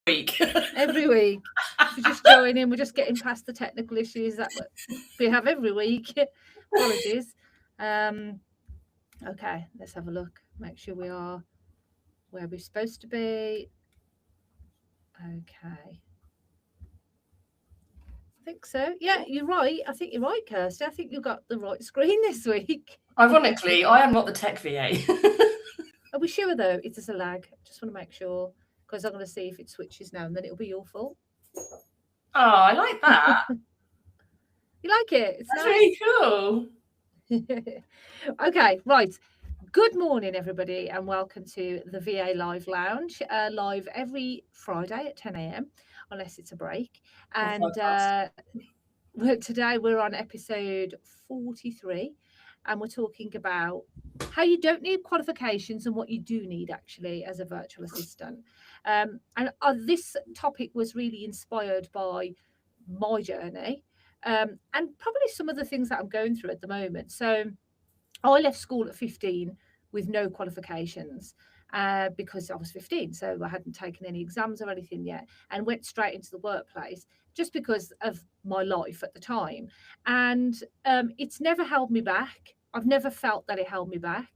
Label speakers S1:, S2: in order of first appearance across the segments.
S1: week.
S2: Every week. If you just join in, we're just getting past the technical issues that we have every week. Apologies. Okay, let's have a look. Make sure we are where we're supposed to be. Okay. I think so. Yeah, you're right. I think you're right, Kirsty. I think you've got the right screen this week.
S1: Ironically, I am not the tech VA.
S2: Are we sure, though? It is a lag. Just want to make sure, because I'm going to see if it switches now, and then it'll be your fault.
S1: Oh, I like that.
S2: You like it? It's
S1: That's
S2: nice.
S1: really cool.
S2: Okay, right. Good morning, everybody, and welcome to the VA Live Lounge, live every Friday at 10 a.m, unless it's a break. And today we're on episode 43, and we're talking about how you don't need qualifications and what you do need actually as a virtual assistant. And this topic was really inspired by my journey and probably some of the things that I'm going through at the moment. So I left school at 15 with no qualifications because I was 15, so I hadn't taken any exams or anything yet, and went straight into the workplace just because of my life at the time. And it's never held me back. I've never felt that it held me back.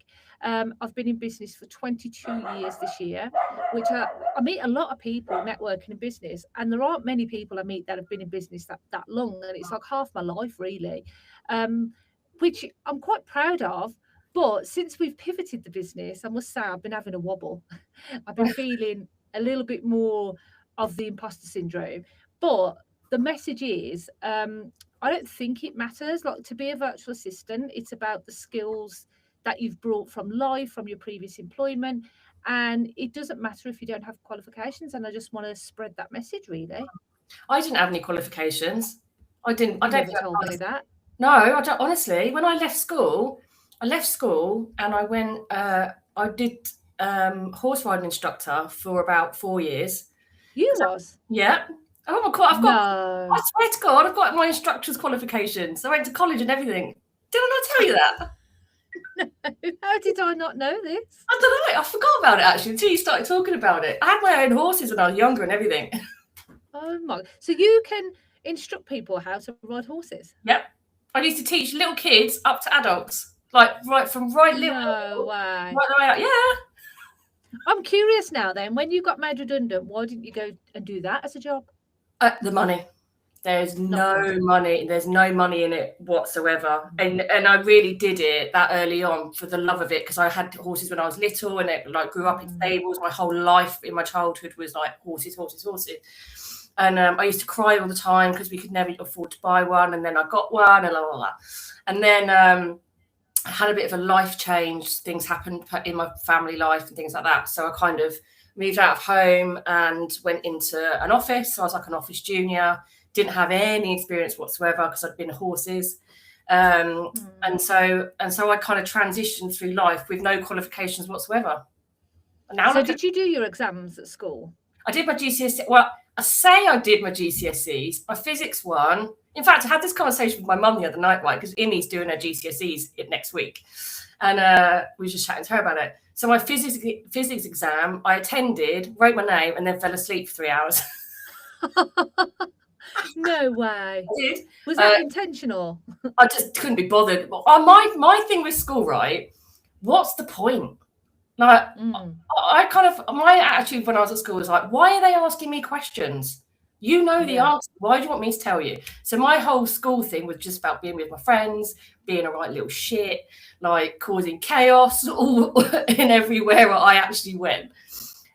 S2: I've been in business for 22 years this year, which I meet a lot of people networking in business, and there aren't many people I meet that have been in business that long, and it's like half my life really, which I'm quite proud of. But since we've pivoted the business, I must say I've been having a wobble. I've been feeling a little bit more of the imposter syndrome. But the message is, I don't think it matters. Like, to be a virtual assistant, it's about the skills that you've brought from life, from your previous employment, and it doesn't matter if you don't have qualifications. And I just want to spread that message, really.
S1: I didn't have any qualifications. I don't
S2: never told me that.
S1: No, I don't. Honestly, when I left school and I went. I did horse riding instructor for about 4 years.
S2: You was?
S1: Yeah. Oh, I've got.
S2: No.
S1: I swear to God, I've got my instructor's qualifications. I went to college and everything. Did I not tell you that?
S2: No. How did I not know this?
S1: I don't know. I forgot about it actually until you started talking about it. I had my own horses when I was younger and everything.
S2: Oh my! So you can instruct people how to ride horses?
S1: Yep. I used to teach little kids up to adults, like little.
S2: No way.
S1: Right the way out. Yeah.
S2: I'm curious now. Then, when you got made redundant, why didn't you go and do that as a job?
S1: The money. There's no money. There's no money in it whatsoever. And I really did it that early on for the love of it, because I had horses when I was little, and it like grew up in stables. My whole life in my childhood was like horses. And I used to cry all the time because we could never afford to buy one. And then I got one and blah, blah, blah. And then I had a bit of a life change. Things happened in my family life and things like that. So I kind of moved out of home and went into an office. So I was like an office junior. Didn't have any experience whatsoever because I'd been horses. And so I kind of transitioned through life with no qualifications whatsoever.
S2: And now did you do your exams at school?
S1: I did my GCSE. Well, I say I did my GCSEs. My physics one. In fact, I had this conversation with my mum the other night, right? Because Imi's doing her GCSEs next week. And we were just chatting to her about it. So my physics exam, I attended, wrote my name, and then fell asleep for 3 hours.
S2: No way.
S1: I did.
S2: Was that intentional?
S1: I just couldn't be bothered. My thing with school, right? What's the point? Like, I kind of, my attitude when I was at school was like, why are they asking me questions? You know the answer. Why do you want me to tell you? So my whole school thing was just about being with my friends, being a right little shit, like causing chaos all in everywhere I actually went.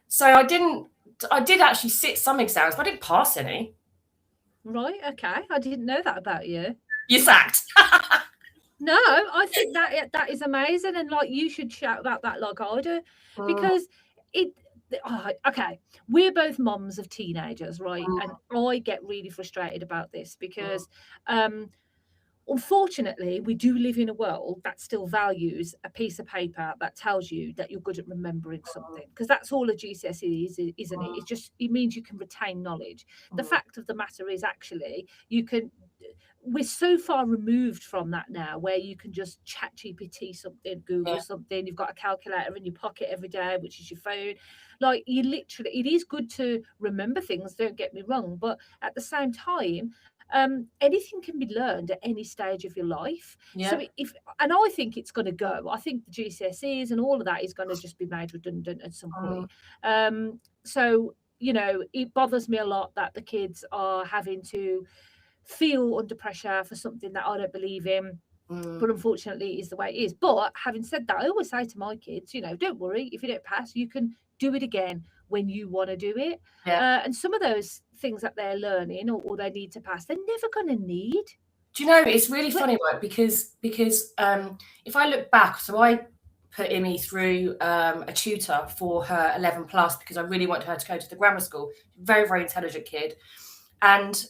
S1: So I did actually sit some exams, but I didn't pass any.
S2: Right, okay. I didn't know that about you.
S1: You're sacked.
S2: No, I think that is amazing, and like you should shout about that like I do, because okay, we're both moms of teenagers, right? And I get really frustrated about this because unfortunately we do live in a world that still values a piece of paper that tells you that you're good at remembering something, because that's all a GCSE is, isn't it? It means you can retain knowledge. The fact of the matter is actually you can we're so far removed from that now, where you can just chat GPT something, Google something. You've got a calculator in your pocket every day, which is your phone. Like, you literally, it is good to remember things, don't get me wrong, but at the same time, anything can be learned at any stage of your life. So and I think it's going to go. I think the GCSEs and all of that is going to just be made redundant at some point. So, you know, it bothers me a lot that the kids are having to feel under pressure for something that I don't believe in. But unfortunately, it is the way it is. But having said that, I always say to my kids, you know, don't worry if you don't pass, you can do it again when you want to do it. And some of those things that they're learning or they need to pass, they're never going to need.
S1: Do you know, it's really funny, right? Because if I look back, so I put Imi through a tutor for her 11 plus because I really wanted her to go to the grammar school. Very, very intelligent kid. And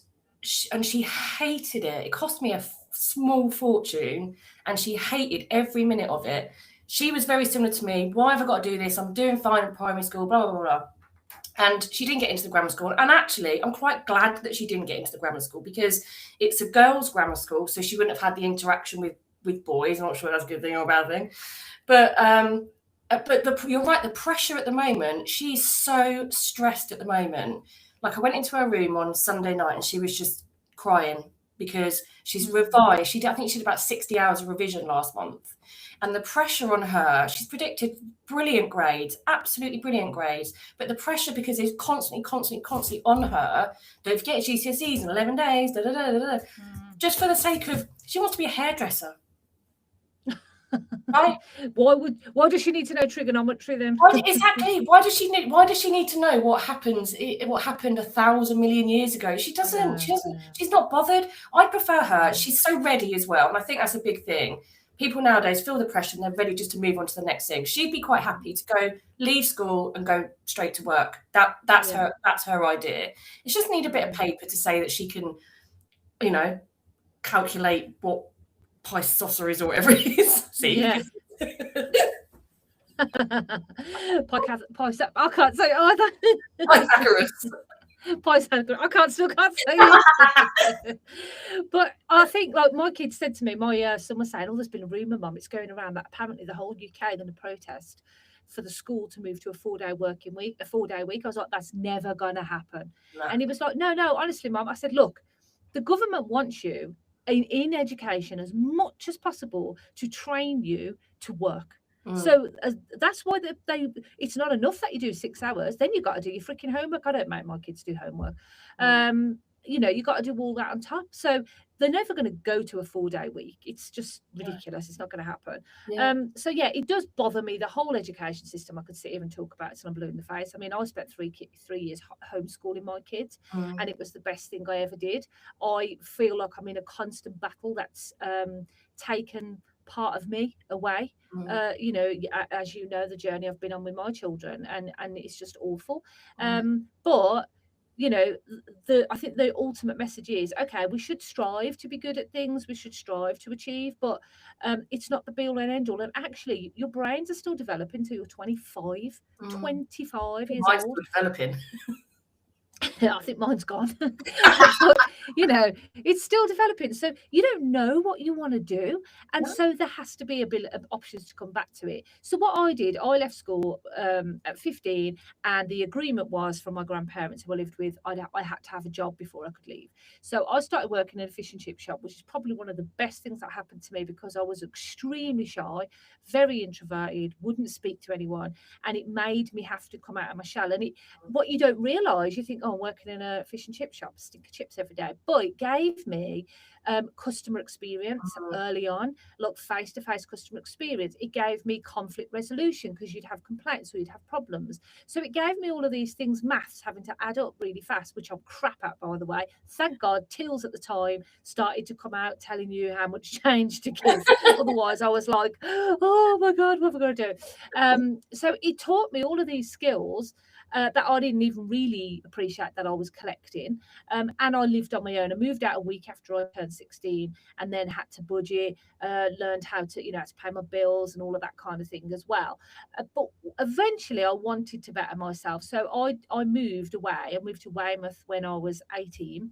S1: she hated it. It cost me a small fortune and she hated every minute of it. She was very similar to me. Why have I got to do this? I'm doing fine in primary school, blah, blah, blah, blah. And she didn't get into the grammar school. And actually, I'm quite glad that she didn't get into the grammar school because it's a girls' grammar school, so she wouldn't have had the interaction with boys. I'm not sure that's a good thing or a bad thing. But you're right, the pressure at the moment, she's so stressed at the moment. Like, I went into her room on Sunday night and she was just crying because she's revised. I think she did about 60 hours of revision last month. And the pressure on her, she's predicted brilliant grades, absolutely brilliant grades. But the pressure, because it's constantly on her, don't forget GCSEs in 11 days, just for the sake of, she wants to be a hairdresser. Right?
S2: Why does she need to know trigonometry then?
S1: Exactly. Why does she need to know what happened 1,000 million years ago? She doesn't. She's not bothered. I prefer her. She's so ready as well, and I think that's a big thing. People nowadays feel the pressure and they're ready just to move on to the next thing. She'd be quite happy to go leave school and go straight to work. That's her idea. It's just need a bit of paper to say that she can, you know, calculate what pi saucer is or whatever it is. See?
S2: Yeah. I can't say either.
S1: Pythagoras.
S2: I still can't say it. But I think, like, my kids said to me, my son was saying, there's been a rumour, Mum, it's going around that apparently the whole UK are going to protest for the school to move to a 4-day week. I was like, that's never going to happen. No. And he was like, no, honestly, Mum. I said, look, the government wants you in education as much as possible to train you to work. So that's why they it's not enough that you do 6 hours, then you've got to do your freaking homework. I don't make my kids do homework. You know, you got to do all that on top. So they're never going to go to a 4-day week. It's just ridiculous. It's not going to happen. So yeah, it does bother me, the whole education system. I could sit here and talk about it till I'm blue in the face. I mean, I spent 3 years homeschooling my kids, and it was the best thing I ever did. I feel like I'm in a constant battle that's taken part of me away. You know, as you know, the journey I've been on with my children, and it's just awful. But you know, I think the ultimate message is, okay, we should strive to be good at things, we should strive to achieve, but it's not the be all and end all. And actually, your brains are still developing until you're 25 years old.
S1: Still developing.
S2: I think mine's gone. But, you know, it's still developing. So you don't know what you want to do. And so there has to be a bit of options to come back to it. So what I did, I left school at 15, and the agreement was from my grandparents who I lived with, I had to have a job before I could leave. So I started working in a fish and chip shop, which is probably one of the best things that happened to me, because I was extremely shy, very introverted, wouldn't speak to anyone. And it made me have to come out of my shell. And what you don't realise, you think, I'm working in a fish and chip shop, stink of chips every day. But it gave me customer experience early on, like face-to-face customer experience. It gave me conflict resolution, because you'd have complaints or you'd have problems. So it gave me all of these things, maths, having to add up really fast, which I'm crap at, by the way. Thank God tills at the time started to come out telling you how much change to give. Otherwise I was like, oh my God, what am I going to do? So it taught me all of these skills that I didn't even really appreciate that I was collecting. And I lived on my own. I moved out a week after I turned 16, and then had to budget, learned how to, you know, to pay my bills and all of that kind of thing as well. But eventually I wanted to better myself. So I moved away. I moved to Weymouth when I was 18.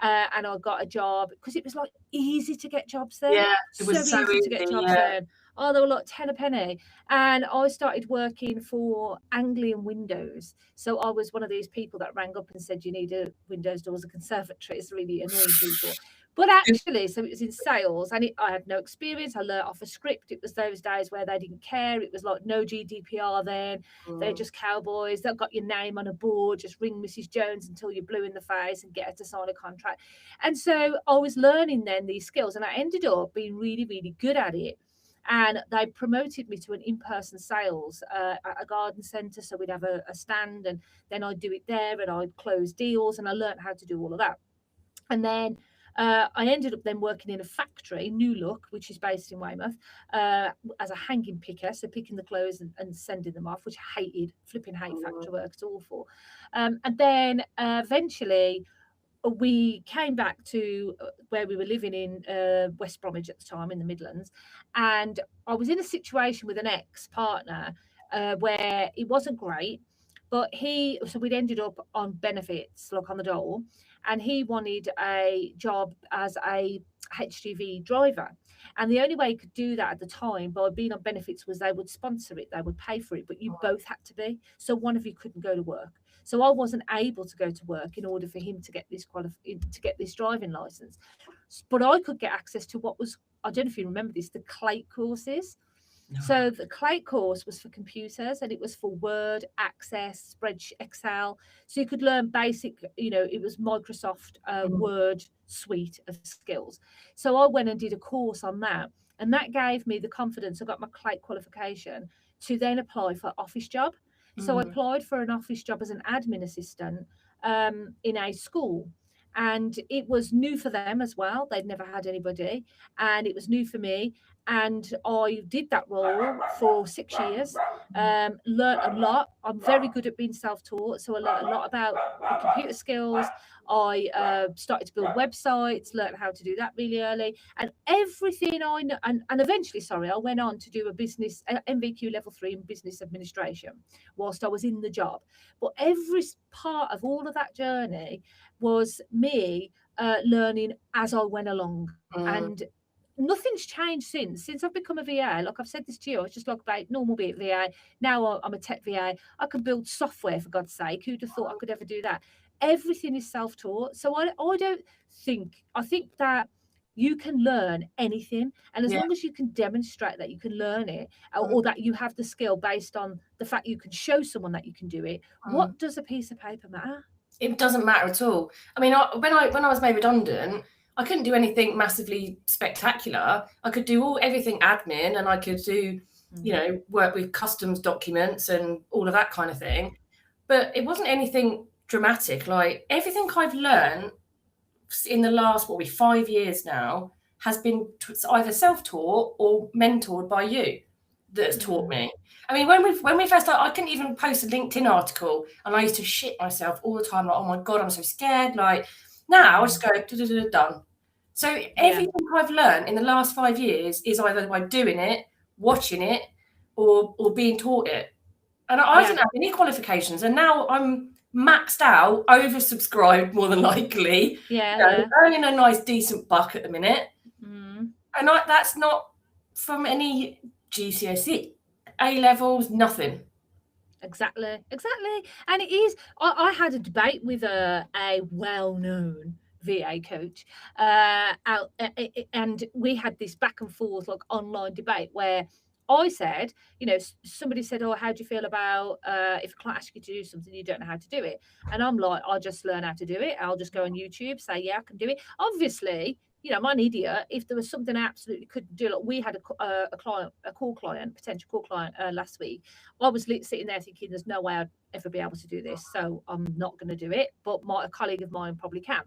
S2: and I got a job because it was like easy to get jobs then.
S1: Yeah, it was so
S2: easy to get
S1: easy,
S2: jobs
S1: yeah.
S2: then. Oh, they were like 10 a penny. And I started working for Anglian Windows. So I was one of these people that rang up and said, you need a windows doors, a conservatory. It's really annoying people. But actually, so it was in sales, and I had no experience. I learnt off a script. It was those days where they didn't care. It was like no GDPR then. They're just cowboys. They've got your name on a board. Just ring Mrs. Jones until you're blue in the face and get her to sign a contract. And so I was learning then these skills, and I ended up being really, really good at it. And they promoted me to an in-person sales at a garden centre. So we'd have a stand, and then I'd do it there, and I'd close deals, and I learned how to do all of that. And then I ended up then working in a factory, New Look, which is based in Weymouth, as a hanging picker, so picking the clothes and sending them off, which I hated, flipping hate factory work, it's awful. And then eventually we came back to where we were living in West Bromwich at the time in the Midlands, and I was in a situation with an ex-partner where it wasn't great, but so we'd ended up on benefits, like on the dole, and he wanted a job as a HGV driver. And the only way he could do that at the time by being on benefits was they would sponsor it, they would pay for it, but you both had to be. So one of you couldn't go to work. So I wasn't able to go to work in order for him to get this driving license. But I could get access to what was, I don't know if you remember this, the CLATE courses. No. So the CLATE course was for computers, and it was for Word, Access, Spreadsheet, Excel. So you could learn basic, it was Microsoft Word suite of skills. So I went and did a course on that, and that gave me the confidence. I got my CLATE qualification to then apply for office job. So I applied for an office job as an admin assistant in a school. And it was new for them as well. They'd never had anybody. And it was new for me. And I did that role for 6 years, learned a lot. I'm very good at being self-taught. So I learned a lot about the computer skills. I started to build websites, learned how to do that really early. And everything I know, and eventually, I went on to do a business, MVQ level 3 in business administration whilst I was in the job. But every part of all of that journey was me learning as I went along. And nothing's changed since I've become a VA. Like I've said this to you, I was just like about normal VA. Now I'm a tech VA. I can build software, for God's sake. Who'd have thought I could ever do that? Everything is self-taught. So I think that you can learn anything. And as long as you can demonstrate that you can learn it, or that you have the skill based on the fact you can show someone that you can do it, what does a piece of paper matter?
S1: It doesn't matter at all. I mean, when I was made redundant, I couldn't do anything massively spectacular. I could do everything admin, and I could do, work with customs documents and all of that kind of thing. But it wasn't anything dramatic. Like everything I've learned in the last 5 years now has been either self-taught or mentored by you that's taught me. I mean, when we first started, I couldn't even post a LinkedIn article, and I used to shit myself all the time. Like, oh my God, I'm so scared. Like now I just go done. So everything I've learned in the last 5 years is either by doing it, watching it, or being taught it. And I didn't have any qualifications, and now I'm maxed out, oversubscribed more than likely. Earning a nice decent buck at the minute, and that's not from any GCSE, A levels, nothing.
S2: Exactly. And it is. I had a debate with a well-known VA coach, and we had this back and forth, like online debate, where I said, somebody said, "Oh, how do you feel about if a client asks you to do something you don't know how to do it?" And I'm like, "I'll just learn how to do it. I'll just go on YouTube, say, yeah, I can do it." Obviously, I'm an idiot. If there was something I absolutely couldn't do, like we had a potential call client last week. I was sitting there thinking, "There's no way I'd ever be able to do this, so I'm not going to do it." But a colleague of mine probably can.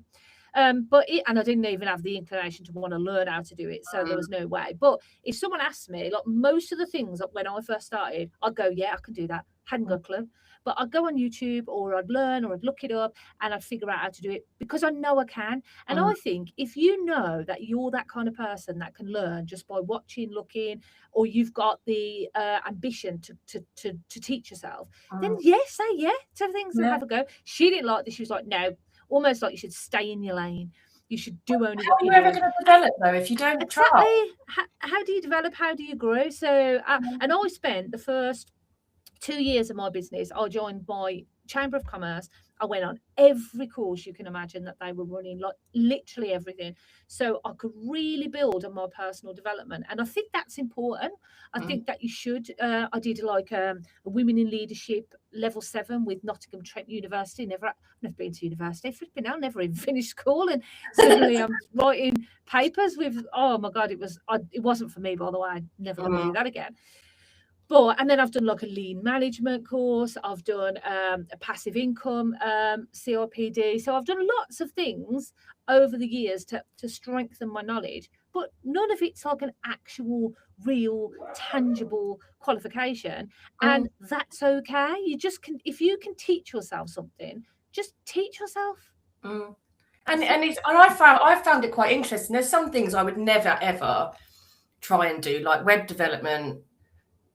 S2: And I didn't even have the inclination to want to learn how to do it, so there was no way. But if someone asked me, like most of the things when I first started, I'd go, yeah, I can do that. Hadn't got a clue. But I'd go on YouTube, or I'd learn, or I'd look it up, and I'd figure out how to do it because I know I can. And I think if you know that you're that kind of person that can learn just by watching, looking, or you've got the ambition to teach yourself, then say yeah to things and have a go. She didn't like this. She was like, no. almost like you should stay in your lane. You should do only
S1: How
S2: what
S1: are
S2: you
S1: you
S2: do.
S1: ever going to develop though if you don't try?
S2: Exactly. How do you develop? How do you grow? So, and I spent the first 2 years of my business, I joined my Chamber of Commerce. I went on every course you can imagine that they were running, like literally everything. So I could really build on my personal development. And I think that's important. I think that you should. I did like a Women in Leadership level 7 with Nottingham Trent University. Never been to university. Flipping hell, never even finished school. And suddenly I'm writing papers with, oh my God, it wasn't for me, by the way. I'm never going to do that again. And then I've done like a lean management course. I've done a passive income CRPD. So I've done lots of things over the years to strengthen my knowledge, but none of it's like an actual, real, tangible qualification. And that's okay. You just can, if you can teach yourself something, just teach yourself.
S1: And I found it quite interesting. There's some things I would never ever try and do, like web development.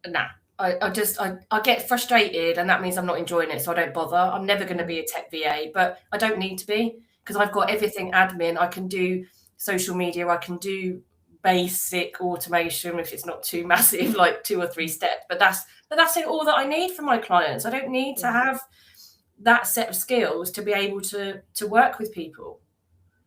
S1: Nah, I get frustrated, and that means I'm not enjoying it, so I don't bother. I'm never going to be a tech VA, but I don't need to be, because I've got everything admin. I can do social media, I can do basic automation if it's not too massive, like 2 or 3 steps. But that's all that I need for my clients. I don't need to have that set of skills to be able to work with people.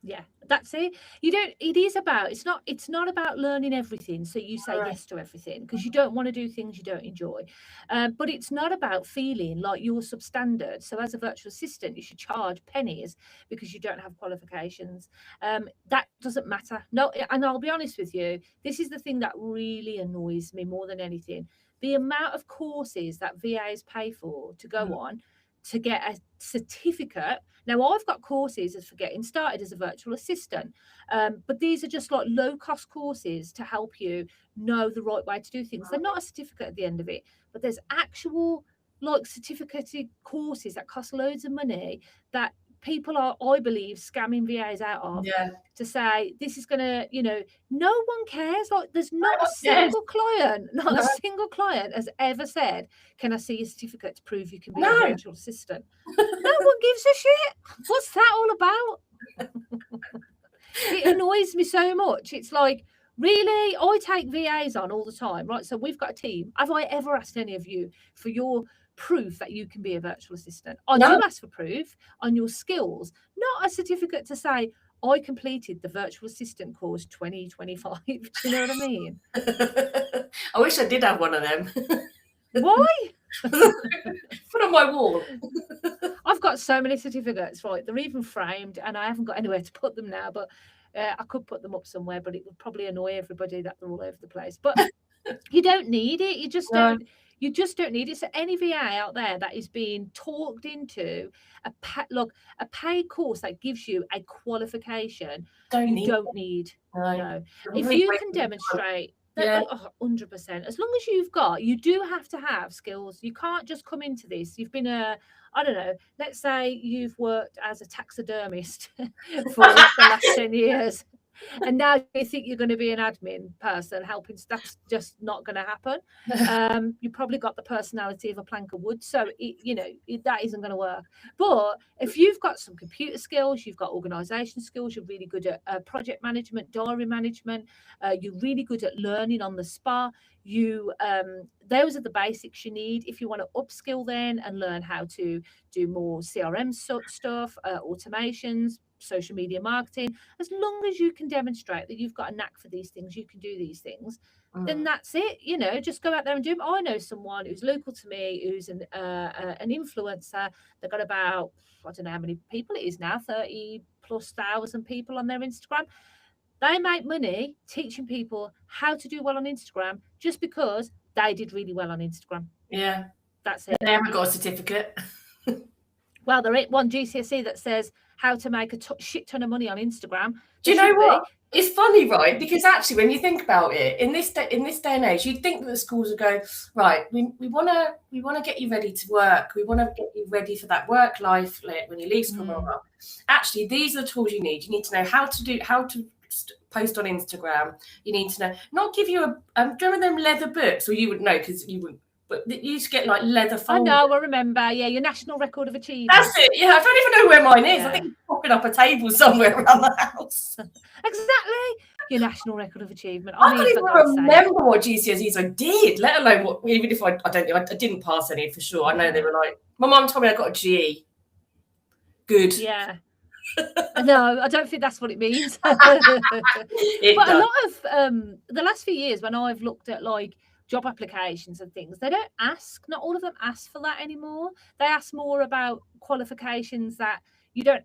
S2: Yeah, that's it. It's not about learning everything, so you say yes to everything, because you don't want to do things you don't enjoy. But it's not about feeling like you're substandard. So as a virtual assistant, you should charge pennies because you don't have qualifications. That doesn't matter. No, and I'll be honest with you, this is the thing that really annoys me more than anything. The amount of courses that VAs pay for to go on to get a certificate. Now, I've got courses for getting started as a virtual assistant, but these are just like low-cost courses to help you know the right way to do things. They're not a certificate at the end of it, but there's actual like certificated courses that cost loads of money that people are, I believe, scamming VAs out of to say this is going to, no one cares. Like, there's not a single client, a single client has ever said, can I see your certificate to prove you can be a virtual assistant? No one gives a shit. What's that all about? It annoys me so much. It's like, really? I take VAs on all the time, right? So we've got a team. Have I ever asked any of you for your proof that you can be a virtual assistant? I do ask for proof on your skills, not a certificate to say I completed the virtual assistant course 2025. Do you know what I mean?
S1: I wish I did have one of them.
S2: Why?
S1: Put on my wall.
S2: I've got so many certificates, right? They're even framed, and I haven't got anywhere to put them now, but I could put them up somewhere, but it would probably annoy everybody that they're all over the place. But you don't need it. You just don't need it. So any VA out there that is being talked into a paid course that gives you a qualification, you don't need. No. If you can demonstrate that, 100%. As long as you do have to have skills. You can't just come into this. You've been I don't know, let's say you've worked as a taxidermist for the last 10 years. And now you think you're going to be an admin person helping. That's just not going to happen. You probably got the personality of a plank of wood, so that isn't going to work. But if you've got some computer skills, you've got organisation skills, you're really good at project management, diary management, you're really good at learning on the spot. Those are the basics you need if you want to upskill then and learn how to do more CRM stuff, automations, social media marketing. As long as you can demonstrate that you've got a knack for these things, you can do these things, then that's it. Just go out there and do them. I know someone who's local to me, who's an influencer. They've got about, I don't know how many people it is now, 30,000+ people on their Instagram. They make money teaching people how to do well on Instagram just because they did really well on Instagram.
S1: Yeah.
S2: That's it.
S1: They haven't got a certificate.
S2: Well, there ain't one GCSE that says how to make a shit ton of money on Instagram.
S1: Do you know what? It's funny, right? Because actually, when you think about it, in this day and age, you'd think that the schools would go, right, we want to get you ready to work. We want to get you ready for that work life when you leave school. Actually, these are the tools you need. You need to know how to post on Instagram. You need to know, not give you do you remember them leather books? Or you would know because you would. But you used to get like leather folders.
S2: I know, I remember. Yeah, your National Record of Achievement.
S1: That's it. Yeah, I don't even know where mine is. I think it's propping up a table somewhere around the house.
S2: Exactly. Your national record of achievement.
S1: I can't even remember what GCSEs I did, let alone what, even if I didn't pass any for sure. I know they were like, my mum told me I got a G. Good.
S2: Yeah. No, I don't think that's what it means. But
S1: a
S2: lot of the last few years when I've looked at like job applications and things, they don't ask, not all of them ask for that anymore. They ask more about qualifications that you don't,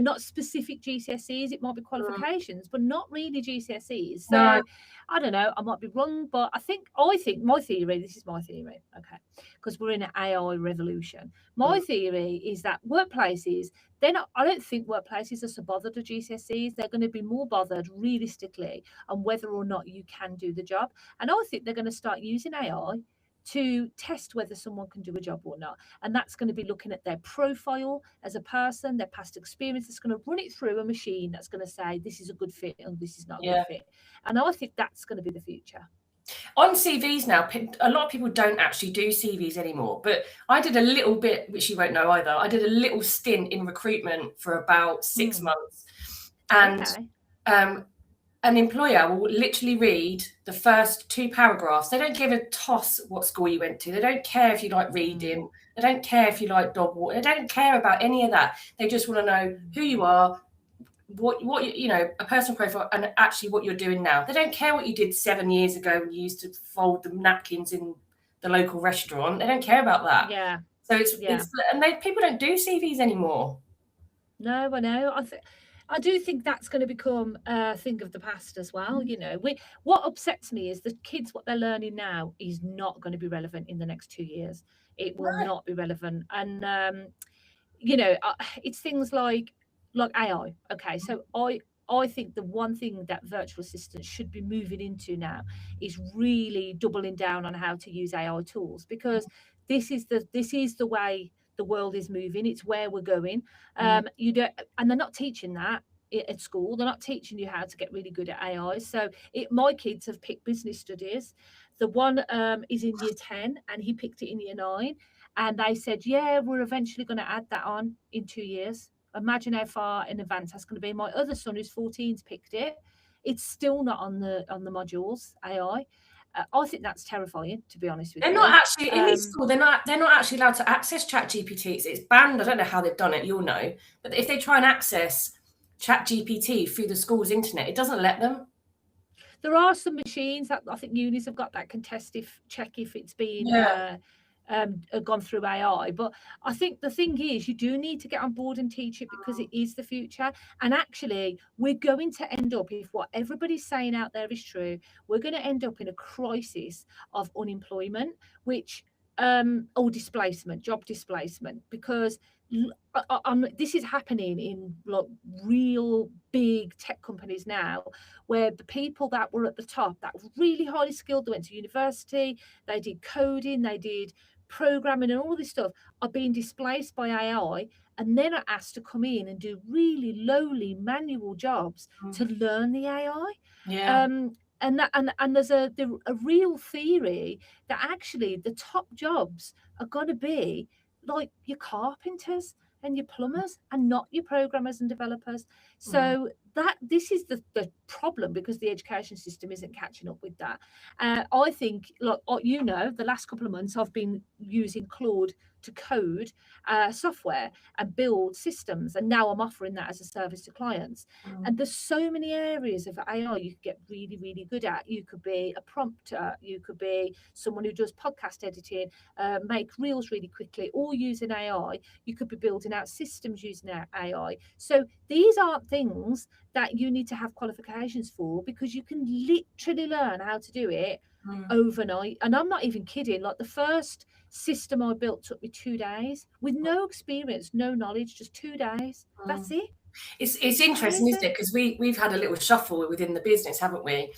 S2: not specific GCSEs. It might be qualifications, but not really GCSEs. So
S1: No.
S2: I don't know, I might be wrong, but I think my theory, this is my theory, okay, because we're in an AI revolution. My theory is that workplaces, I don't think workplaces are so bothered with GCSEs. They're going to be more bothered realistically on whether or not you can do the job. And I think they're going to start using AI to test whether someone can do a job or not. And that's going to be looking at their profile as a person, their past experience. It's going to run it through a machine that's going to say, this is a good fit and this is not a good fit. And I think that's going to be the future.
S1: On CVs now, a lot of people don't actually do CVs anymore, but I did a little bit, which you won't know either. I did a little stint in recruitment for about 6 months. And an employer will literally read the first 2 paragraphs. They don't give a toss what school you went to. They don't care if you like reading. They don't care if you like dog walk. They don't care about any of that. They just want to know who you are, what a personal profile, and actually what you're doing now. They don't care what you did 7 years ago when you used to fold the napkins in the local restaurant. They don't care about that.
S2: Yeah.
S1: So people don't do CVs anymore.
S2: No, I know. I do think that's going to become a thing of the past as well. What upsets me is the kids, what they're learning now is not going to be relevant in the next 2 years. It will not be relevant. And, it's things like AI. Okay, so I think the one thing that virtual assistants should be moving into now is really doubling down on how to use AI tools, because this is the way the world is moving. It's where we're going. And they're not teaching that at school. They're not teaching you how to get really good at AI. So my kids have picked business studies. The one is in year 10 and he picked it in year 9. And they said, yeah, we're eventually going to add that on in 2 years. Imagine how far in advance that's going to be. My other son, who's 14's picked it. It's still not on the modules, AI. I think that's terrifying, to be honest with you.
S1: They're not actually in this school. They're not actually allowed to access ChatGPT. It's banned. I don't know how they've done it. You'll know. But if they try and access ChatGPT through the school's internet, it doesn't let them.
S2: There are some machines that I think unis have got that can check if it's been gone through AI. But I think the thing is, you do need to get on board and teach it, because it is the future. And actually, we're going to end up, if what everybody's saying out there is true, we're going to end up in a crisis of unemployment, which or job displacement, because this is happening in like real big tech companies now, where the people that were at the top, that were really highly skilled, they went to university, they did coding, they did programming and all this stuff, are being displaced by AI, and then are asked to come in and do really lowly manual jobs to learn the AI. And there's a real theory that actually the top jobs are going to be like your carpenters and your plumbers, and not your programmers and developers. So this is the problem, because the education system isn't catching up with that. I think, like, the last couple of months I've been using Claude to code software and build systems, and now I'm offering that as a service to clients. And there's so many areas of AI you could get really, really good at. You could be a prompter, you could be someone who does podcast editing, make reels really quickly, all using AI. You could be building out systems using AI. So these aren't things that you need to have qualifications for, because you can literally learn how to do it overnight. And I'm not even kidding. Like, the first system I built took me 2 days with no experience, no knowledge, just 2 days. That's it.
S1: It's interesting, isn't it? Because we've had a little shuffle within the business, haven't we?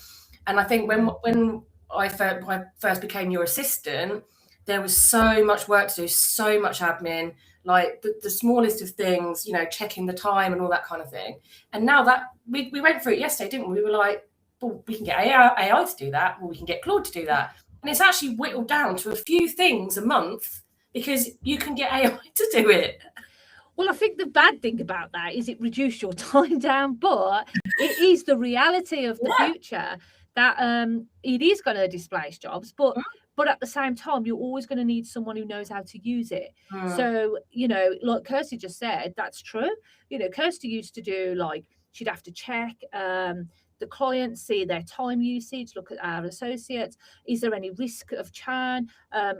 S1: And I think when I first became your assistant, there was so much work to do, so much admin, like the smallest of things, checking the time and all that kind of thing. And now that we went through it yesterday, didn't we? We were like, well, we can get AI to do that. Well, we can get Claude to do that. And it's actually whittled down to a few things a month, because you can get AI to do it.
S2: Well, I think the bad thing about that is it reduced your time down, but it is the reality of the future that it is going to displace jobs, but at the same time, you're always going to need someone who knows how to use it. So, like Kirsty just said, that's true. Kirsty used to do like she'd have to check the clients, see their time usage, look at our associates. Is there any risk of churn?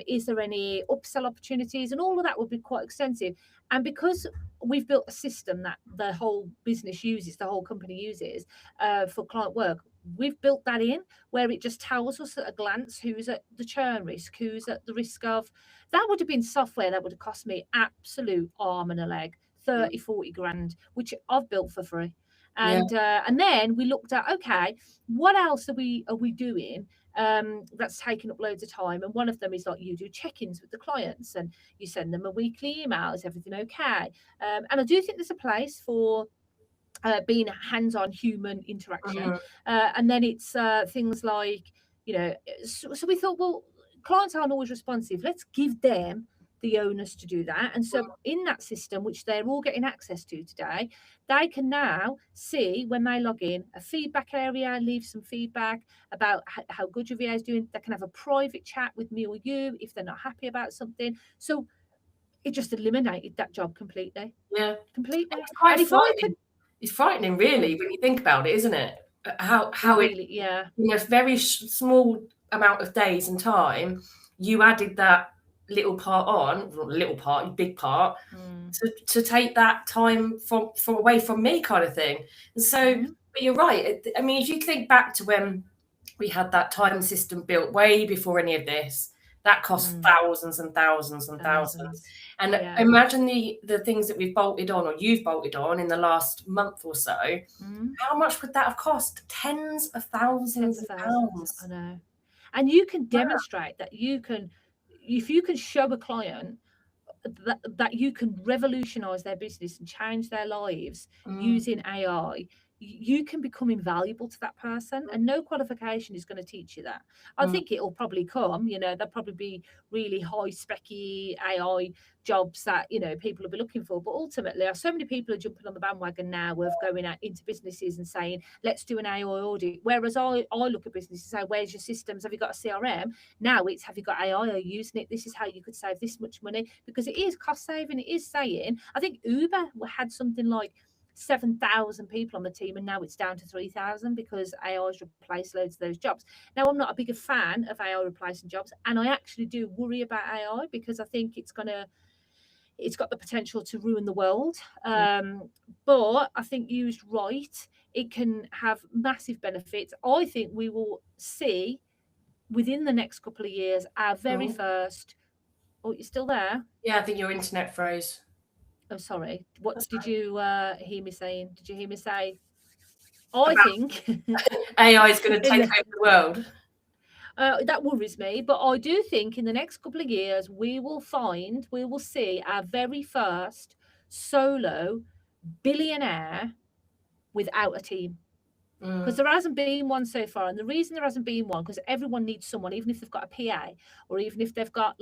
S2: Is there any upsell opportunities? And all of that would be quite extensive. And because we've built a system that the whole business uses, the whole company uses for client work, we've built that in where it just tells us at a glance who's at the churn risk, who's at the risk of. That would have been software that would have cost me absolute arm and a leg, 30, 40 grand, which I've built for free. And then we looked at, okay, what else are we doing that's taking up loads of time? And one of them is like you do check-ins with the clients and you send them a weekly email. Is everything okay? And I do think there's a place for being hands-on human interaction. And then it's things like, so we thought, well, clients aren't always responsive. Let's give them the onus to do that. And so in that system, which they're all getting access to today, they can now see when they log in a feedback area, leave some feedback about how good your VA is doing. They can have a private chat with me or you if they're not happy about something. So it just eliminated that job completely.
S1: Yeah.
S2: Completely.
S1: It's quite
S2: And if I
S1: frightening.
S2: could,
S1: It's frightening, really, when you think about it, isn't it? How
S2: really,
S1: in a very small amount of days and time, you added that little part on, not little part, big part, to take that time from away from me, kind of thing. And so, but you're right. I mean, if you think back to when we had that time system built way before any of this, that cost thousands and thousands and thousands. And imagine the things that we've bolted on, or you've bolted on in the last month or so. How much would that have cost? Tens of thousands of pounds.
S2: I know. And you can demonstrate that if you can show a client that you can revolutionize their business and change their lives using AI, you can become invaluable to that person, and no qualification is going to teach you that. I think it'll probably come, there'll probably be really high specky AI jobs that people will be looking for, but ultimately so many people are jumping on the bandwagon now of going out into businesses and saying, let's do an AI audit, whereas I look at businesses and say, where's your systems? Have you got a CRM? Now it's, have you got AI? Are you using it? This is how you could save this much money, because it is cost saving. It is saying, I think Uber had something like 7,000 people on the team, and now it's down to 3,000 because AI has replaced loads of those jobs. Now, I'm not a bigger fan of AI replacing jobs, and I actually do worry about AI because I think it's got the potential to ruin the world. But I think used right, it can have massive benefits. I think we will see within the next couple of years our very first. Oh, you're still there?
S1: Yeah, I think your internet froze.
S2: Oh, sorry. What did you hear me saying? Did you hear me say? Think
S1: AI is going to take over the world.
S2: That worries me, but I do think in the next couple of years we will see our very first solo billionaire without a team. Because there hasn't been one so far, and the reason there hasn't been one, because everyone needs someone, even if they've got a PA, or even if they've got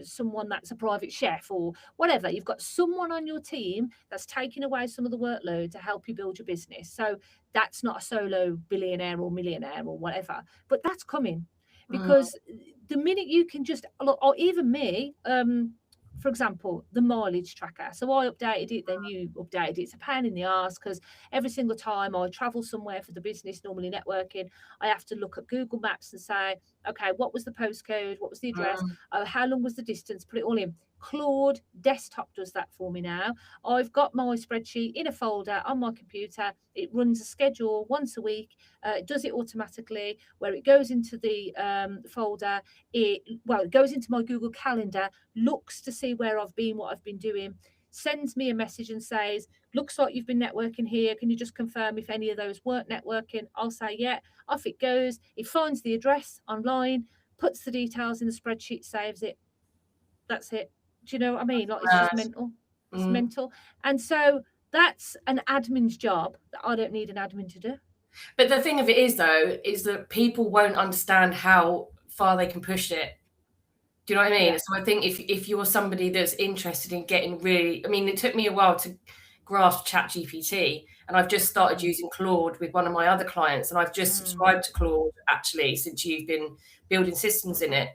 S2: someone that's a private chef or whatever. You've got someone on your team that's taking away some of the workload to help you build your business. So that's not a solo billionaire or millionaire or whatever, but that's coming, because the minute you can just look, or even me, for example, the mileage tracker. So I updated it, then you updated it. It's a pain in the arse because every single time I travel somewhere for the business, normally networking, I have to look at Google Maps and say, okay, what was the postcode? What was the address? How long was the distance? Put it all in. Claude Desktop does that for me now. I've got my spreadsheet in a folder on my computer. It runs a schedule once a week. It does it automatically, where it goes into the folder. It goes into my Google Calendar, looks to see where I've been, what I've been doing, sends me a message and says, looks like you've been networking here. Can you just confirm if any of those weren't networking? I'll say, yeah. Off it goes. It finds the address online, puts the details in the spreadsheet, saves it. That's it. Do you know what I mean? Like, it's just mental. It's mental. And so that's an admin's job that I don't need an admin to do.
S1: But the thing of it is, though, is that people won't understand how far they can push it. Do you know what I mean?
S2: Yeah.
S1: So I think if you're somebody that's interested in getting really, I mean, it took me a while to grasp ChatGPT, and I've just started using Claude with one of my other clients, and I've just subscribed to Claude actually since you've been building systems in it.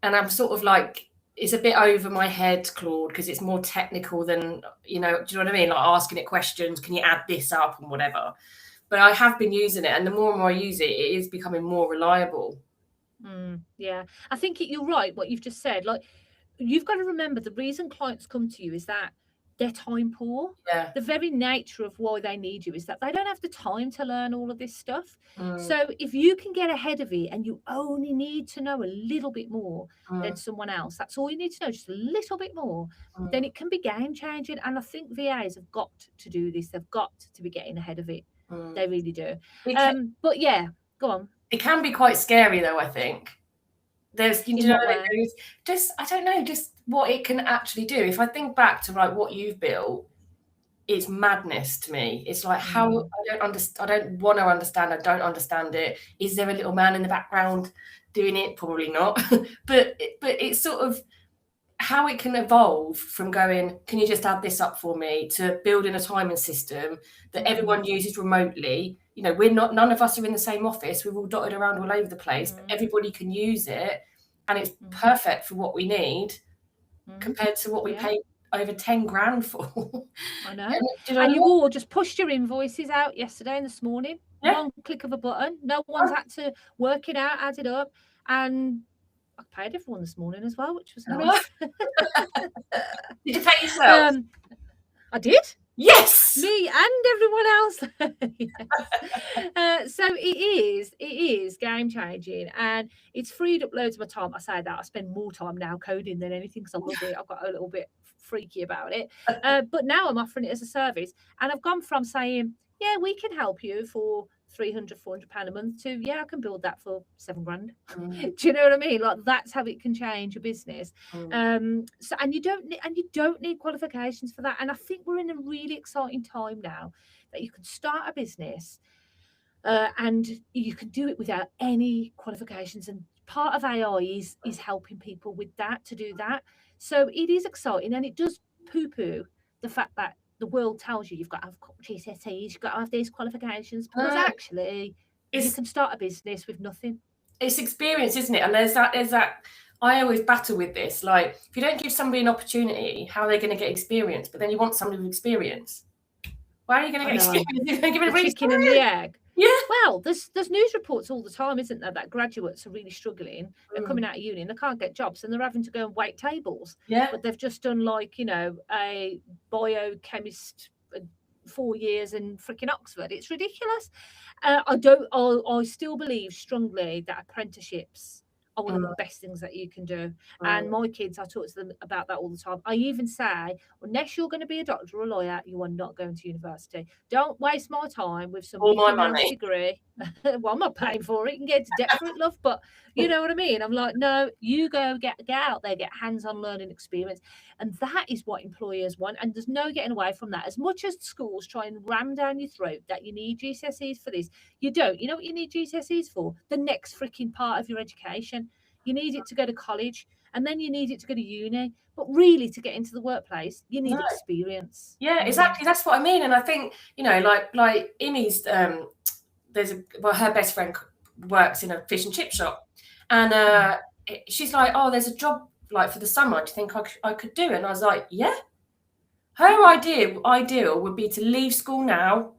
S1: And I'm sort of like, it's a bit over my head, Claude, because it's more technical than, do you know what I mean? Like asking it questions, can you add this up and whatever. But I have been using it, and the more and more I use it, it is becoming more reliable.
S2: Yeah, I think you're right. What you've just said, like, you've got to remember the reason clients come to you is that they're time poor.
S1: Yeah.
S2: The very nature of why they need you is that they don't have the time to learn all of this stuff.
S1: Mm,
S2: So if you can get ahead of it and you only need to know a little bit more than
S1: mm,
S2: someone else, that's all you need to know, just a little bit more, then
S1: mm,
S2: it can be game changing. And I think VAs have got to do this. They've got to be getting ahead of it.
S1: mm.
S2: They really do.
S1: It can,
S2: But yeah, go on.
S1: it can be quite scary though, I think. There's,
S2: In what way?
S1: there's just, I don't know, just what it can actually do. If I think back to like what you've built, it's madness to me. It's like how I don't understand. I don't want to understand. I don't understand it. Is there a little man in the background doing it? Probably not. but it's sort of how it can evolve from going, can you just add this up for me, to building a timing system that everyone uses remotely. None of us are in the same office. We're all dotted around all over the place, but everybody can use it, and it's perfect for what we need compared to what we
S2: Yeah.
S1: pay over 10 grand for.
S2: I know.
S1: And,
S2: And you all just pushed your invoices out yesterday and this morning.
S1: Yeah.
S2: One click of a button. No one's had to work it out, add it up. And I paid everyone this morning as well, which was nice.
S1: Did you pay yourself?
S2: I did.
S1: Yes.
S2: Me and everyone else. Yes. So it is game changing, and it's freed up loads of my time. I say that I spend more time now coding than anything because I love it. I've got a little bit freaky about it. But now I'm offering it as a service, and I've gone from saying, yeah, we can help you for £300, £400 a month to, yeah, I can build that for £7 grand. Do you know what I mean? Like, that's how it can change your business. So and you don't need qualifications for that. And I think we're in a really exciting time now that you can start a business and you can do it without any qualifications. And part of AI is helping people with that, to do that. So it is exciting, and it does poo-poo the fact that the world tells you you've got to have GCSEs, you've got to have these qualifications, because actually you can start a business with nothing.
S1: It's experience, isn't it? And there's that. I always battle with this. Like, if you don't give somebody an opportunity, how are they going to get experience? But then you want somebody with experience. Why are you going to get experience? You're going to give it
S2: the chicken and the egg.
S1: Yeah.
S2: Well, there's news reports all the time, isn't there, that graduates are really struggling. They're coming out of uni and they can't get jobs, and they're having to go and wait tables.
S1: Yeah.
S2: But they've just done, like, a biochemist 4 years in freaking Oxford. It's ridiculous. I still believe strongly that apprenticeships are one of the best things that you can do. And my kids, I talk to them about that all the time. I even say, unless you're going to be a doctor or a lawyer, you are not going to university. Don't waste my time with some
S1: All my money.
S2: degree. Well, I'm not paying for it. You can get into debt for it, love, but you know what I mean? I'm like, no, you go get out there, get hands-on learning experience. And that is what employers want. And there's no getting away from that. As much as schools try and ram down your throat that you need GCSEs for this, you don't. You know what you need GCSEs for? The next freaking part of your education. You need it to go to college, and then you need it to go to uni. But really, to get into the workplace, you need experience.
S1: Yeah, exactly. That's what I mean. And I think, like Imi's, her best friend works in a fish and chip shop, and she's like, oh, there's a job like for the summer. Do you think I could do it? And I was like, yeah. Her ideal would be to leave school now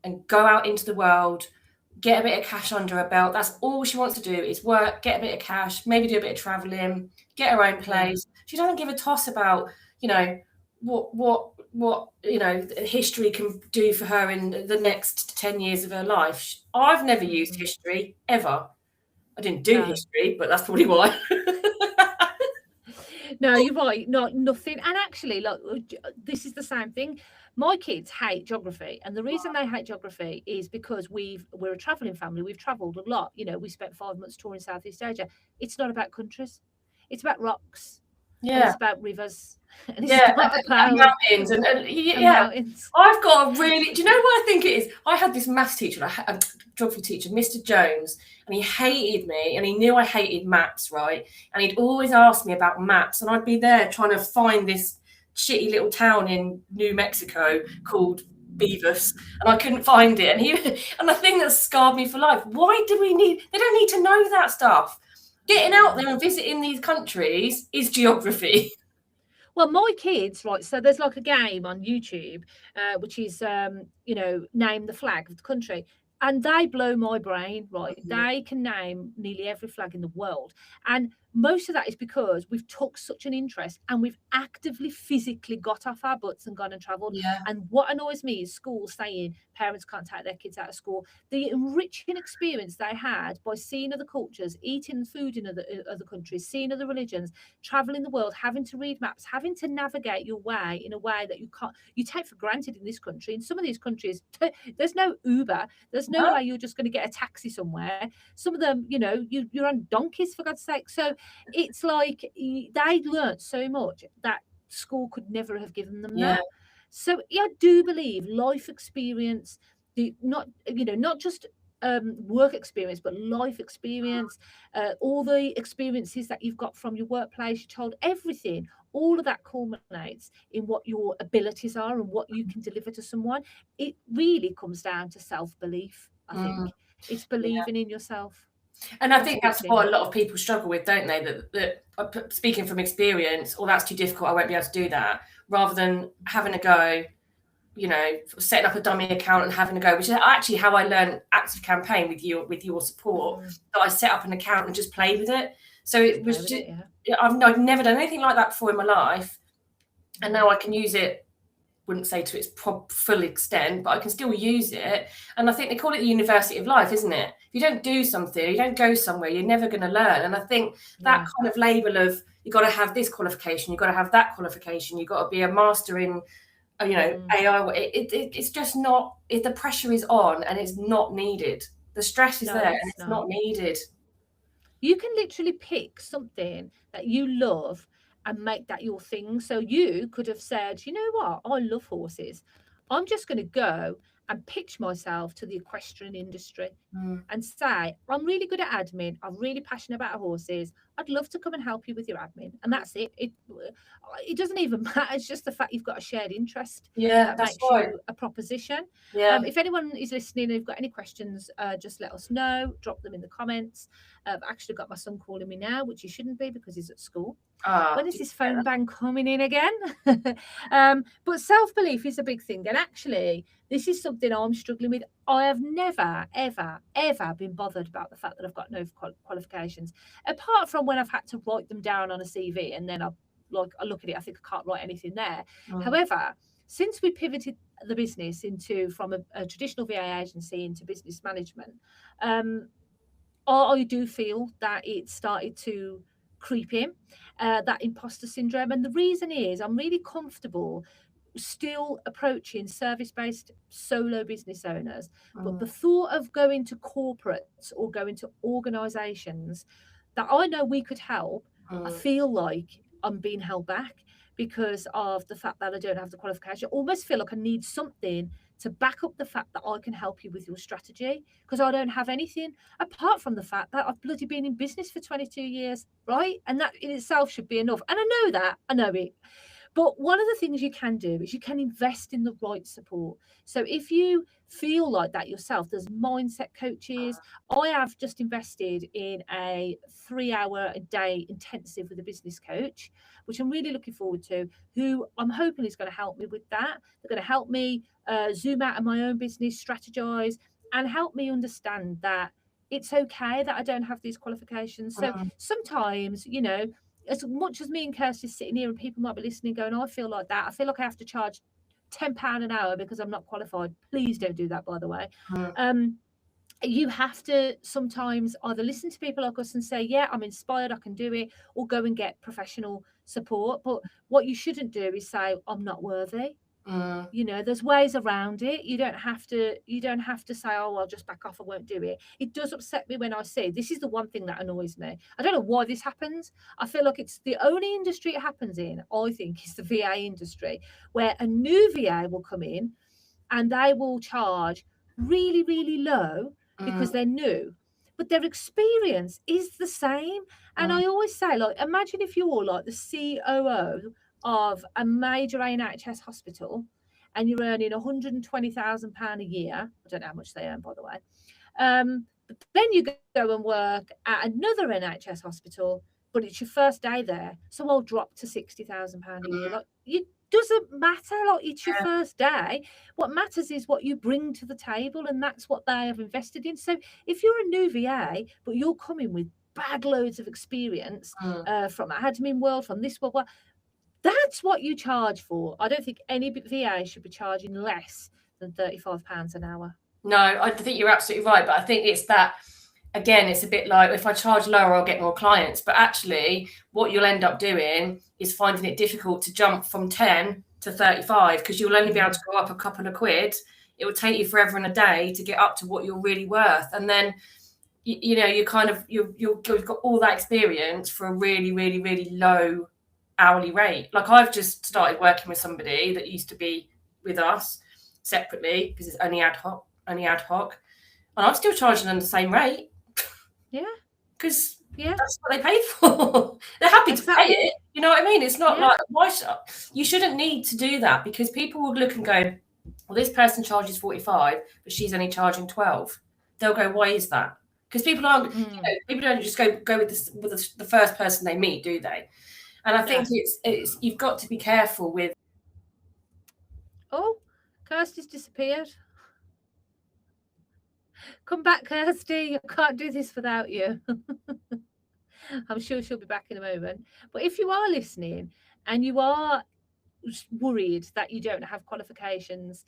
S1: and go out into the world, get a bit of cash under her belt. That's all she wants to do, is work, get a bit of cash, maybe do a bit of traveling, get her own place. She doesn't give a toss about, what history can do for her in the next 10 years of her life. I've never used history ever. I didn't do history, but that's probably why.
S2: No, you're right. Nothing. And actually, like, this is the same thing. My kids hate geography, and the reason they hate geography is because we're a traveling family. We've traveled a lot. We spent 5 months touring Southeast Asia. It's not about countries. It's about rocks. and it's about rivers, and it's
S1: Yeah,
S2: not
S1: and
S2: about
S1: mountains and
S2: mountains.
S1: I've got a really. Do you know what I think it is? I had this maths teacher, a geography teacher, Mr. Jones, and he hated me, and he knew I hated maths, right? And he'd always ask me about maths, and I'd be there trying to find this shitty little town in New Mexico called Beavis, and I couldn't find it. And the thing that scarred me for life. Why do we need? They don't need to know that stuff. Getting out there and visiting these countries is geography.
S2: Well, my kids, right, so there's like a game on YouTube, which is, name the flag of the country. And they blow my brain, right? They can name nearly every flag in the world. And most of that is because we've took such an interest and we've actively physically got off our butts and gone and travelled.
S1: Yeah.
S2: And what annoys me is schools saying parents can't take their kids out of school. The enriching experience they had by seeing other cultures, eating food in other countries, seeing other religions, traveling the world, having to read maps, having to navigate your way in a way that you take for granted in this country. In some of these countries, there's no Uber, there's no way you're just going to get a taxi somewhere. Some of them, you're on donkeys, for God's sake. So it's like they learned so much that school could never have given them that. So I do believe life experience, not just work experience, but life experience, all the experiences that you've got from your workplace, your child, everything, all of that culminates in what your abilities are and what you can deliver to someone. It really comes down to self-belief, I think. It's believing in yourself.
S1: And I think that's what a lot of people struggle with, don't they? That speaking from experience, that's too difficult, I won't be able to do that, rather than having a go, setting up a dummy account and having a go, which is actually how I learned Active Campaign with your support. That I set up an account and just play with it. So it was just, I've never done anything like that before in my life, and now I can use it. Wouldn't say to its full extent, but I can still use it. And I think they call it the university of life, isn't it? If you don't do something, you don't go somewhere, you're never going to learn. And I think that kind of label of you've got to have this qualification, you've got to have that qualification, you've got to be a master in AI. It's just not. The pressure is on, and it's not needed. The stress is there, and it's not needed.
S2: You can literally pick something that you love and make that your thing. So you could have said, you know what, I love horses. I'm just going to go and pitch myself to the equestrian industry and say, I'm really good at admin. I'm really passionate about horses. I'd love to come and help you with your admin. And that's it. It doesn't even matter. It's just the fact you've got a shared interest that makes you a proposition. If anyone is listening and you've got any questions, just let us know. Drop them in the comments. I've actually got my son calling me now, which he shouldn't be because he's at school. When is this phone bang coming in again? But self-belief is a big thing. And actually, this is something I'm struggling with. I have never, ever, ever been bothered about the fact that I've got no qualifications, apart from when I've had to write them down on a CV, and then I look at it, I think I can't write anything there. However, since we pivoted the business from a traditional VA agency into business management, I do feel that it started to creep in, that imposter syndrome. And the reason is I'm really comfortable still approaching service-based solo business owners. But the thought of going to corporates or going to organizations that I know we could help, I feel like I'm being held back because of the fact that I don't have the qualification. I almost feel like I need something to back up the fact that I can help you with your strategy, because I don't have anything apart from the fact that I've bloody been in business for 22 years, right? And that in itself should be enough. And I know it. But one of the things you can do is you can invest in the right support. So if you feel like that yourself, there's mindset coaches. I have just invested in a 3-hour-a-day intensive with a business coach, which I'm really looking forward to, who I'm hoping is going to help me with that. They're going to help me zoom out of my own business, strategize, and help me understand that it's okay that I don't have these qualifications. So sometimes, as much as me and Kirsty sitting here and people might be listening going, I feel like that. I feel like I have to charge £10 an hour because I'm not qualified. Please don't do that, by the way. You have to sometimes either listen to people like us and say, yeah, I'm inspired, I can do it, or go and get professional support. But what you shouldn't do is say, I'm not worthy. You know, there's ways around it. You don't have to say, oh, I'll just back off, I won't do it. It does upset me when I see, this is the one thing that annoys me. I don't know why this happens. I feel like it's the only industry it happens in, I think, is the VA industry, where a new VA will come in and they will charge really, really low because they're new, but their experience is the same. And I always say, like, imagine if you're like the COO of a major NHS hospital and you're earning £120,000 a year. I don't know how much they earn, by the way. But then you go and work at another NHS hospital, but it's your first day there, so I'll drop to £60,000 a year. Like, it doesn't matter. Like, it's your first day. What matters is what you bring to the table, and that's what they have invested in. So if you're a new VA, but you're coming with bag loads of experience from admin world, from this world, that's what you charge for. I don't think any VA should be charging less than £35 an hour.
S1: No, I think you're absolutely right. But I think it's that, again, it's a bit like, if I charge lower, I'll get more clients. But actually, what you'll end up doing is finding it difficult to jump from 10 to 35, because you'll only be able to go up a couple of quid. It will take you forever and a day to get up to what you're really worth. And then, you know, you've got all that experience for a really, really, really low hourly rate. Like, I've just started working with somebody that used to be with us separately, because it's only ad hoc, and I'm still charging them the same rate.
S2: Yeah,
S1: because that's what they paid for. They're happy to pay it. You know what I mean? It's not like, you shouldn't need to do that, because people will look and go, well, this person charges 45, but she's only charging 12. They'll go, why is that? Because people aren't, you know, people don't just go with the first person they meet, do they? And I think it's you've got to be careful with.
S2: Oh, Kirsty's disappeared. Come back, Kirsty. I can't do this without you. I'm sure she'll be back in a moment. But if you are listening and you are worried that you don't have qualifications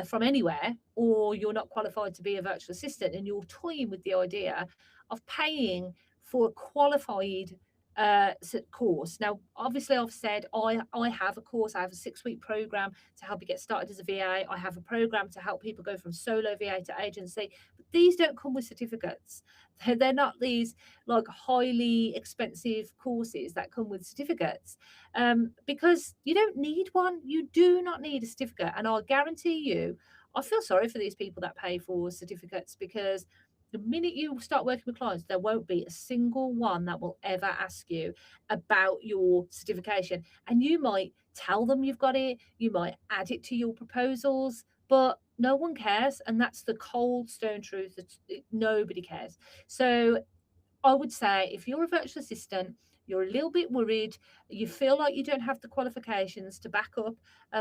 S2: from anywhere, or you're not qualified to be a virtual assistant, and you're toying with the idea of paying for a qualified course. Now, obviously, I've said I have a course. I have a 6-week program to help you get started as a VA. I have a program to help people go from solo VA to agency. But these don't come with certificates. They're not these like highly expensive courses that come with certificates, because you don't need one. You do not need a certificate. And I'll guarantee you, I feel sorry for these people that pay for certificates, because the minute you start working with clients, there won't be a single one that will ever ask you about your certification. And you might tell them you've got it, you might add it to your proposals, but no one cares. And that's the cold stone truth, that nobody cares. So I would say, if you're a virtual assistant, you're a little bit worried, you feel like you don't have the qualifications to back up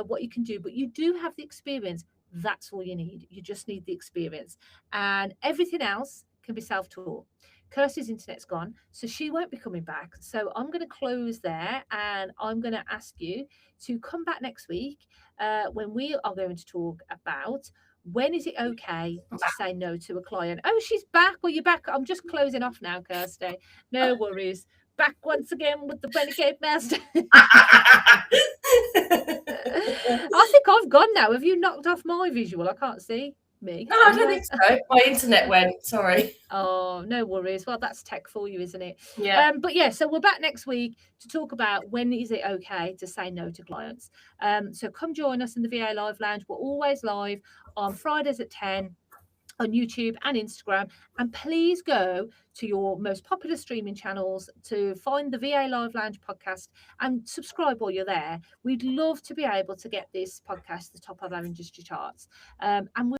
S2: what you can do, but you do have the experience, that's all you need. You just need the experience, and everything else can be self-taught. Kirsty's internet's gone, so she won't be coming back. So I'm going to close there, and I'm going to ask you to come back next week when we are going to talk about, when is it okay to say no to a client? Oh, she's back. Well, you're back. I'm just closing off now, Kirsty. No worries. Back once again with the Renegade Master. I think I've gone now. Have you knocked off my visual? I can't see me.
S1: No, I don't think so. My internet went. Sorry.
S2: Oh, no worries. Well, that's tech for you, isn't it?
S1: Yeah.
S2: But yeah, so we're back next week to talk about, when is it okay to say no to clients. So come join us in the VA Live Lounge. We're always live on Fridays at 10 on YouTube and Instagram. And please go to your most popular streaming channels to find the VA Live Lounge podcast and subscribe while you're there. We'd love to be able to get this podcast to the top of our industry charts. And